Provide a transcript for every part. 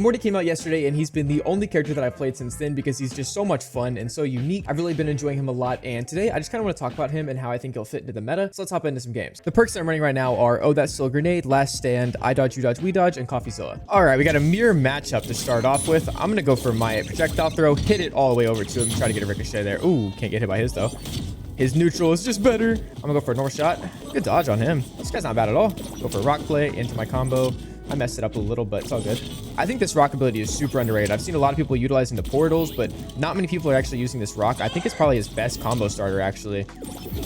Morty came out yesterday, and he's been the only character that I've played since then because he's just so much fun and so unique. I've really been enjoying him a lot, and today I just kind of want to talk about him and how I think he'll fit into the meta. So let's hop into some games. The perks that I'm running right now are Oh That's Still a Grenade, Last Stand, I Dodge, You Dodge, We Dodge, and CoffeeZilla. All right, we got a mirror matchup to start off with. I'm gonna go for my projectile throw, hit it all the way over to him, try to get a ricochet there. Ooh, can't get hit by his though. His neutral is just better. I'm gonna go for a normal shot. Good dodge on him. This guy's not bad at all. Go for a rock play into my combo. I messed it up a little, but it's all good. I think this rock ability is super underrated. I've seen a lot of people utilizing the portals, but not many people are actually using this rock. I think it's probably his best combo starter, actually.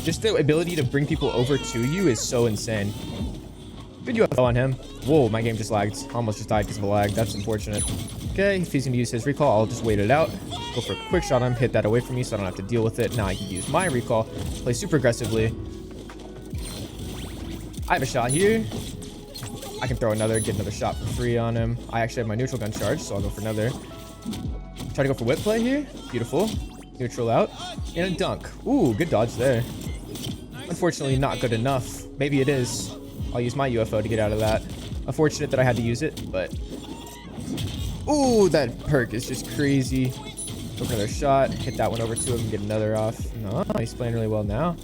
Just the ability to bring people over to you is so insane. Good UFO on him. Whoa, my game just lagged. Almost just died because of a lag. That's unfortunate. Okay, if he's going to use his recall, I'll just wait it out. Go for a quick shot on him, hit that away from me so I don't have to deal with it. Now I can use my recall, play super aggressively. I have a shot here. I can throw another, get another shot for free on him. I actually have my neutral gun charged, so I'll go for another. Try to go for whip play here. Beautiful. Neutral out. And a dunk. Ooh, good dodge there. Unfortunately, not good enough. Maybe it is. I'll use my UFO to get out of that. Unfortunate that I had to use it, but... Ooh, that perk is just crazy. Go for another shot. Hit that one over to him, get another off. No, he's playing really well now.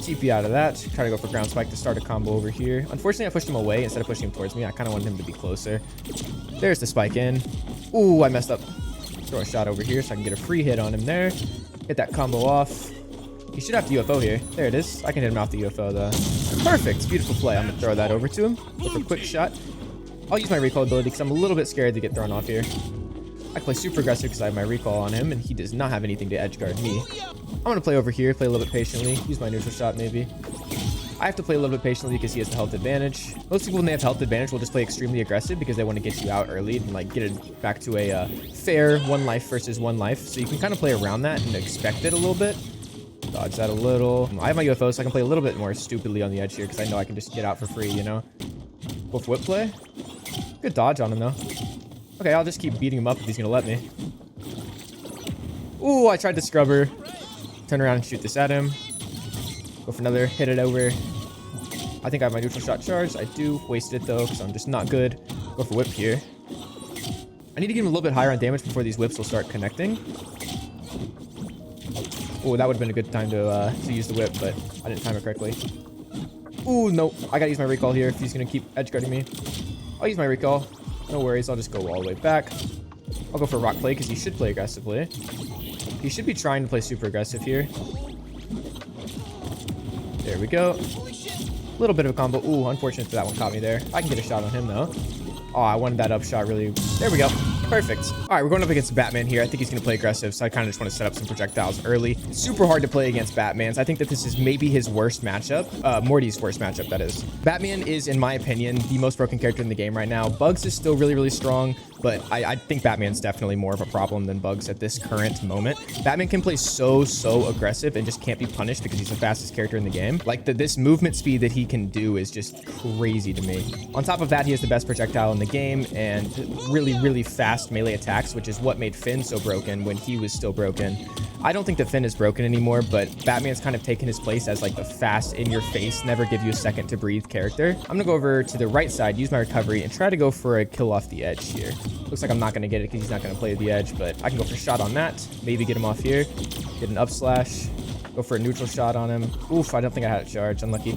TP out of that. Try to go for ground spike to start a combo over here. Unfortunately, I pushed him away instead of pushing him towards me. I kind of wanted him to be closer. There's the spike in. Ooh, I messed up. Throw a shot over here so I can get a free hit on him there. Hit that combo off. He should have the UFO here. There it is. I can hit him off the UFO though. Perfect. Beautiful play. I'm going to throw that over to him. Go for a quick shot. I'll use my recall ability because I'm a little bit scared to get thrown off here. I play super aggressive because I have my recall on him, and he does not have anything to edge guard me. I'm going to play over here, play a little bit patiently, use my neutral shot maybe. I have to play a little bit patiently because he has the health advantage. Most people, when they have health advantage, will just play extremely aggressive because they want to get you out early and like get it back to a fair one life versus one life. So you can kind of play around that and expect it a little bit. Dodge that a little. I have my UFO, so I can play a little bit more stupidly on the edge here because I know I can just get out for free, you know? Go for whip play. Good dodge on him though. Okay, I'll just keep beating him up if he's gonna let me. Ooh, I tried the scrubber. Turn around and shoot this at him. Go for another, hit it over. I think I have my neutral shot charged. I do. Wasted it though, because I'm just not good. Go for whip here. I need to get him a little bit higher on damage before these whips will start connecting. Ooh, that would have been a good time to use the whip, but I didn't time it correctly. Ooh, no. I gotta use my recall here if he's gonna keep edge guarding me. I'll use my recall. No worries, I'll just go all the way back. I'll go for rock play because he should play aggressively. He should be trying to play super aggressive here. There we go. A little bit of a combo. Ooh, unfortunate that one caught me there. I can get a shot on him though. Oh, I wanted that up shot really. There we go. Perfect. All right, we're going up against Batman here. I think he's going to play aggressive, so I kind of just want to set up some projectiles early. Super hard to play against Batman's. I think that this is maybe his worst matchup. Morty's worst matchup, that is. Batman is, in my opinion, the most broken character in the game right now. Bugs is still really, really strong, but I think Batman's definitely more of a problem than Bugs at this current moment. Batman can play so aggressive and just can't be punished because he's the fastest character in the game. Like, this movement speed that he can do is just crazy to me. On top of that, he has the best projectile in the game and really, really fast melee attacks, which is what made Finn so broken when he was still broken. I don't think that Finn is broken anymore, but Batman's kind of taken his place as like the fast, in-your-face, never give you a second to breathe character. I'm gonna go over to the right side, use my recovery, and try to go for a kill off the edge here. Looks like I'm not gonna get it because he's not gonna play the edge, but I can go for a shot on that. Maybe get him off here. Get an up slash. Go for a neutral shot on him. Oof, I don't think I had it charged. Unlucky.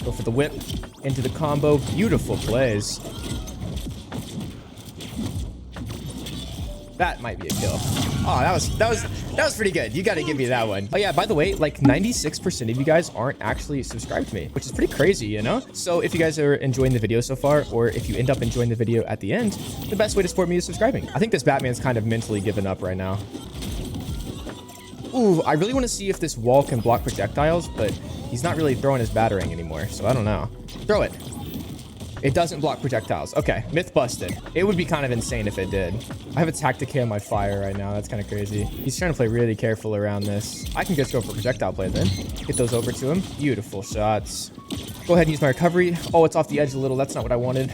Go for the whip into the combo. Beautiful plays. That might be a kill. Oh, that was pretty good. You got to give me that one. Oh yeah, by the way, like 96% of you guys aren't actually subscribed to me, which is pretty crazy, you know? So if you guys are enjoying the video so far, or if you end up enjoying the video at the end, the best way to support me is subscribing. I think this Batman's kind of mentally given up right now. Ooh, I really want to see if this wall can block projectiles, but he's not really throwing his batarang anymore, so I don't know. Throw it. It doesn't block projectiles. Okay, myth busted. It would be kind of insane if it did. I have a tactic hit on my fire right now. That's kind of crazy. He's trying to play really careful around this. I can just go for projectile play then. Get those over to him. Beautiful shots. Go ahead and use my recovery. Oh, it's off the edge a little. That's not what I wanted.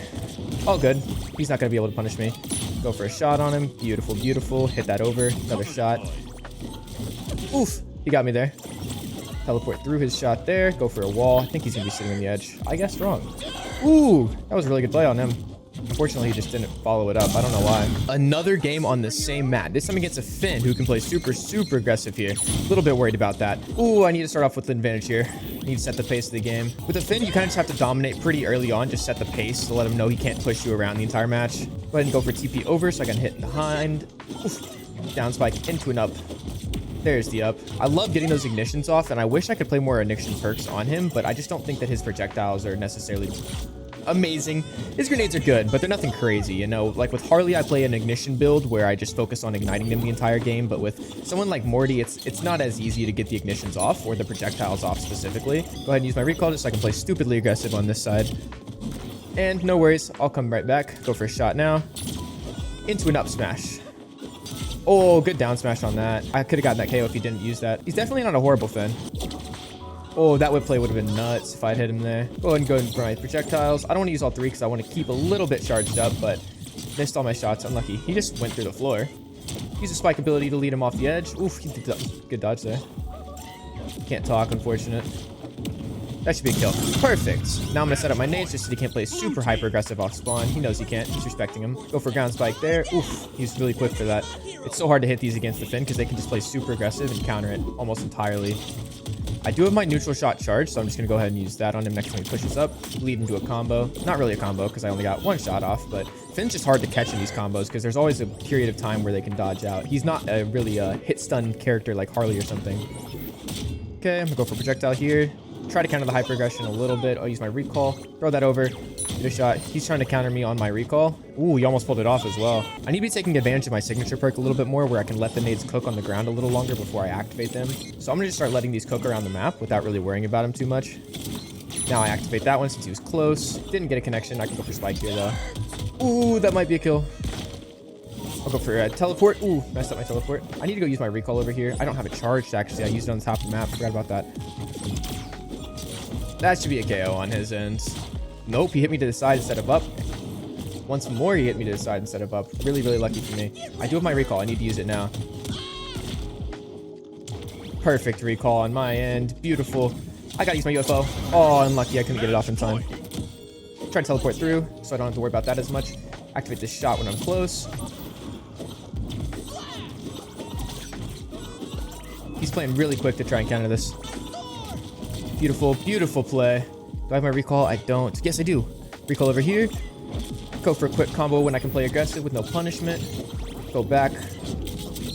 All good. He's not going to be able to punish me. Go for a shot on him. Beautiful, beautiful. Hit that over. Another shot. Oof. He got me there. Teleport through his shot there. Go for a wall. I think he's going to be sitting on the edge. I guessed wrong. Ooh, that was a really good play on him. Unfortunately, he just didn't follow it up. I don't know why. Another game on the same mat. This time against a Finn who can play super, super aggressive here. A little bit worried about that. Ooh, I need to start off with an advantage here. I need to set the pace of the game. With a Finn, you kind of just have to dominate pretty early on. Just set the pace to let him know he can't push you around the entire match. Go ahead and go for TP over so I can hit behind. Oof. Down spike into an up. There's the up. I love getting those ignitions off, and I wish I could play more ignition perks on him, but I just don't think that his projectiles are necessarily amazing. His grenades are good, but they're nothing crazy, you know? Like with Harley, I play an ignition build where I just focus on igniting them the entire game, but with someone like Morty, it's not as easy to get the ignitions off, or the projectiles off specifically. Go ahead and use my recall just so I can play stupidly aggressive on this side. And no worries, I'll come right back. Go for a shot now. Into an up smash. Oh, good down smash on that. I could have gotten that KO if he didn't use that. He's definitely not a horrible Finn. Oh, that whip play would have been nuts if I'd hit him there. Go ahead and go for my projectiles. I don't want to use all three because I want to keep a little bit charged up, but missed all my shots. Unlucky. He just went through the floor. Use a spike ability to lead him off the edge. Oof, he did good dodge there. Can't talk, unfortunate. That should be a kill. Perfect. Now I'm going to set up my nades just so he can't play super hyper aggressive off spawn. He knows he can't. He's respecting him. Go for ground spike there. Oof. He's really quick for that. It's so hard to hit these against the Finn because they can just play super aggressive and counter it almost entirely. I do have my neutral shot charged, so I'm just going to go ahead and use that on him next time he pushes up. Lead into a combo. Not really a combo because I only got one shot off, but Finn's just hard to catch in these combos because there's always a period of time where they can dodge out. He's not a really hit stun character like Harley or something. Okay, I'm going to go for projectile here. Try to counter the hyper aggression a little bit. I'll use my recall. Throw that over. Get a shot. He's trying to counter me on my recall. Ooh, he almost pulled it off as well. I need to be taking advantage of my signature perk a little bit more where I can let the nades cook on the ground a little longer before I activate them. So I'm going to just start letting these cook around the map without really worrying about them too much. Now I activate that one since he was close. Didn't get a connection. I can go for spike here though. Ooh, that might be a kill. I'll go for a teleport. Ooh, messed up my teleport. I need to go use my recall over here. I don't have it charged actually. I used it on the top of the map. Forgot about that. That should be a KO on his end. Nope, he hit me to the side instead of up. Once more, he hit me to the side instead of up. Really, really lucky for me. I do have my recall. I need to use it now. Perfect recall on my end. Beautiful. I gotta use my UFO. Oh, unlucky. I couldn't get it off in time. Try to teleport through so I don't have to worry about that as much. Activate this shot when I'm close. He's playing really quick to try and counter this. Beautiful, beautiful play. Do I have my recall? I don't. Yes, I do. Recall over here. Go for a quick combo when I can play aggressive with no punishment. Go back.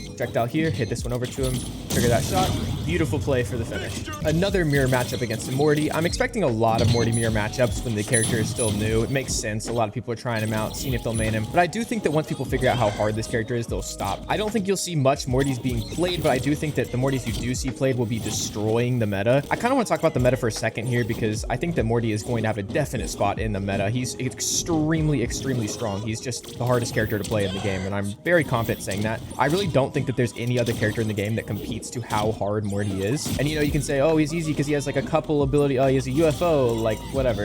Projectile here. Hit this one over to him. Trigger that shot. Beautiful play for the finish. Another mirror matchup against Morty. I'm expecting a lot of Morty mirror matchups when the character is still new. It makes sense. A lot of people are trying him out, seeing if they'll main him. But I do think that once people figure out how hard this character is, they'll stop. I don't think you'll see much Mortys being played, but I do think that the Mortys you do see played will be destroying the meta. I kind of want to talk about the meta for a second here because I think that Morty is going to have a definite spot in the meta. He's extremely, extremely strong. He's just the hardest character to play in the game, and I'm very confident saying that. I really don't think that there's any other character in the game that competes to how hard Morty is. And you know, you can say, oh, he's easy because he has like a couple ability. Oh, he has a UFO, like whatever.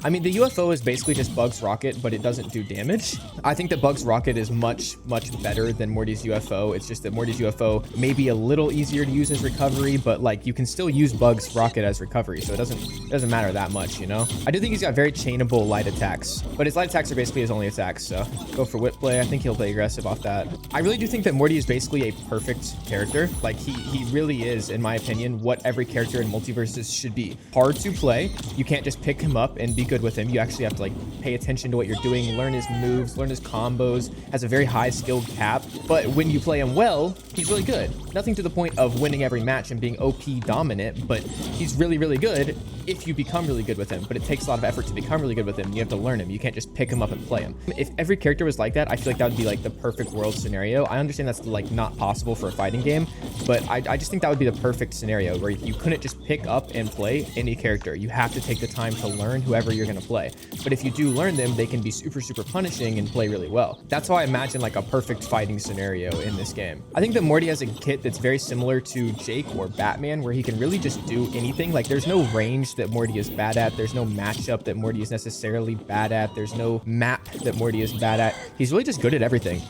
I mean, the UFO is basically just Bug's rocket, but it doesn't do damage. I think that Bug's rocket is much, much better than Morty's UFO. It's just that Morty's UFO may be a little easier to use as recovery, but like you can still use Bug's rocket as recovery, so it doesn't matter that much, you know. I do think he's got very chainable light attacks, but his light attacks are basically his only attacks. So go for whip play. I think he'll play aggressive off that. I really do think that Morty is basically a perfect character. Like he really is, in my opinion, what every character in MultiVersus should be. Hard to play. You can't just pick him up and be good with him. You actually have to like pay attention to what you're doing, learn his moves, learn his combos. Has a very high skilled cap, but when you play him well, he's really good. Nothing to the point of winning every match and being OP dominant, but he's really, really good if you become really good with him. But it takes a lot of effort to become really good with him. You have to learn him. You can't just pick him up and play him. If every character was like that, I feel like that would be like the perfect world scenario. I understand that's like not possible for a fighting game, but I just think that would be the perfect scenario where you couldn't just pick up and play any character. You have to take the time to learn whoever you're going to play. But if you do learn them, they can be super, super punishing and play really well. That's how I imagine like a perfect fighting scenario in this game. I think that Morty has a kit that's very similar to Jake or Batman, where he can really just do anything. Like there's no range that Morty is bad at. There's no matchup that Morty is necessarily bad at. There's no map that Morty is bad at. He's really just good at everything.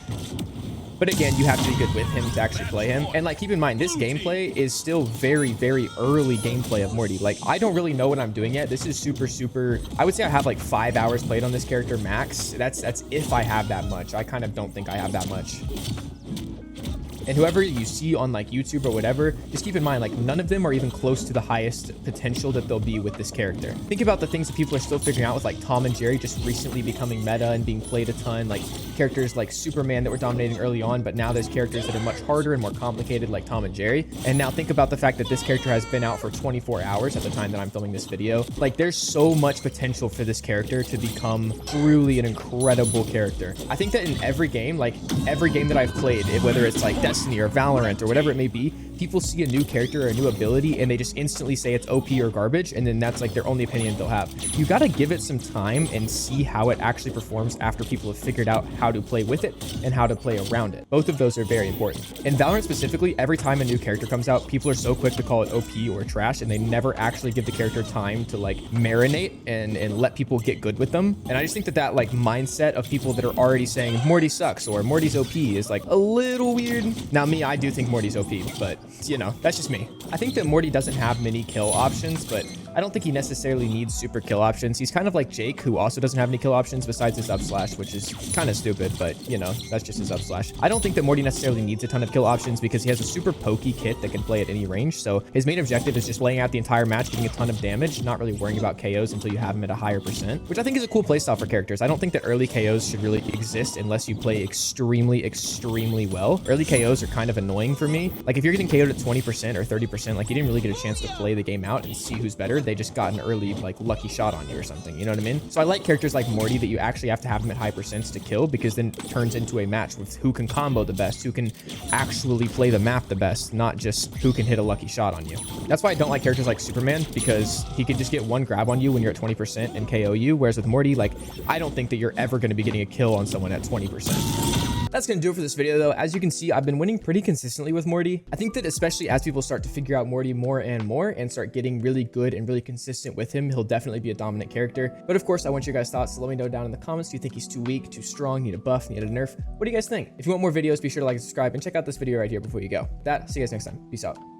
But again, you have to be good with him to actually play him. And like, keep in mind, this gameplay is still very, very early gameplay of Morty. Like, I don't really know what I'm doing yet. This is super, I would say I have like 5 hours played on this character max. That's if I have that much. I kind of don't think I have that much. And whoever you see on like YouTube or whatever, just keep in mind, like, none of them are even close to the highest potential that they'll be with this character. Think about the things that people are still figuring out with like Tom and Jerry just recently becoming meta and being played a ton, like characters like Superman that were dominating early on, but now there's characters that are much harder and more complicated like Tom and Jerry. And now think about the fact that this character has been out for 24 hours at the time that I'm filming this video. Like, there's so much potential for this character to become truly an incredible character. I think that in every game, like every game that I've played, whether it's like Destiny or Valorant or whatever it may be, people see a new character or a new ability and they just instantly say it's OP or garbage, and then that's like their only opinion they'll have. You got to give it some time and see how it actually performs after people have figured out how to play with it and how to play around it. Both of those are very important. In Valorant specifically, every time a new character comes out, people are so quick to call it OP or trash, and they never actually give the character time to like marinate and let people get good with them. And I just think that that like mindset of people that are already saying Morty sucks or Morty's OP is like a little weird. Now me, I do think Morty's OP, but you know, that's just me. I think that Morty doesn't have many kill options, but I don't think he necessarily needs super kill options. He's kind of like Jake, who also doesn't have any kill options besides his up slash, which is kind of stupid, but you know, that's just his up slash. I don't think that Morty necessarily needs a ton of kill options because he has a super pokey kit that can play at any range. So his main objective is just laying out the entire match, getting a ton of damage, not really worrying about KOs until you have him at a higher percent, which I think is a cool playstyle for characters. I don't think that early KOs should really exist unless you play extremely well. Early KOs are kind of annoying for me. Like, if you're getting KO'd at 20% or 30%, like, you didn't really get a chance to play the game out and see who's better. They just got an early like lucky shot on you or something, you know what I mean? So I like characters like Morty that you actually have to have them at high percents to kill, because then it turns into a match with who can combo the best, who can actually play the map the best, not just who can hit a lucky shot on you. That's why I don't like characters like Superman, because he can just get one grab on you when you're at 20% and KO you, whereas with Morty, like, I don't think that you're ever going to be getting a kill on someone at 20%. That's going to do it for this video, though. As you can see, I've been winning pretty consistently with Morty. I think that especially as people start to figure out Morty more and start getting really good and really consistent with him, he'll definitely be a dominant character. But of course, I want your guys' thoughts, so let me know down in the comments. Do you think he's too weak, too strong, need a buff, need a nerf? What do you guys think? If you want more videos, be sure to like and subscribe, and check out this video right here before you go. With that, see you guys next time. Peace out.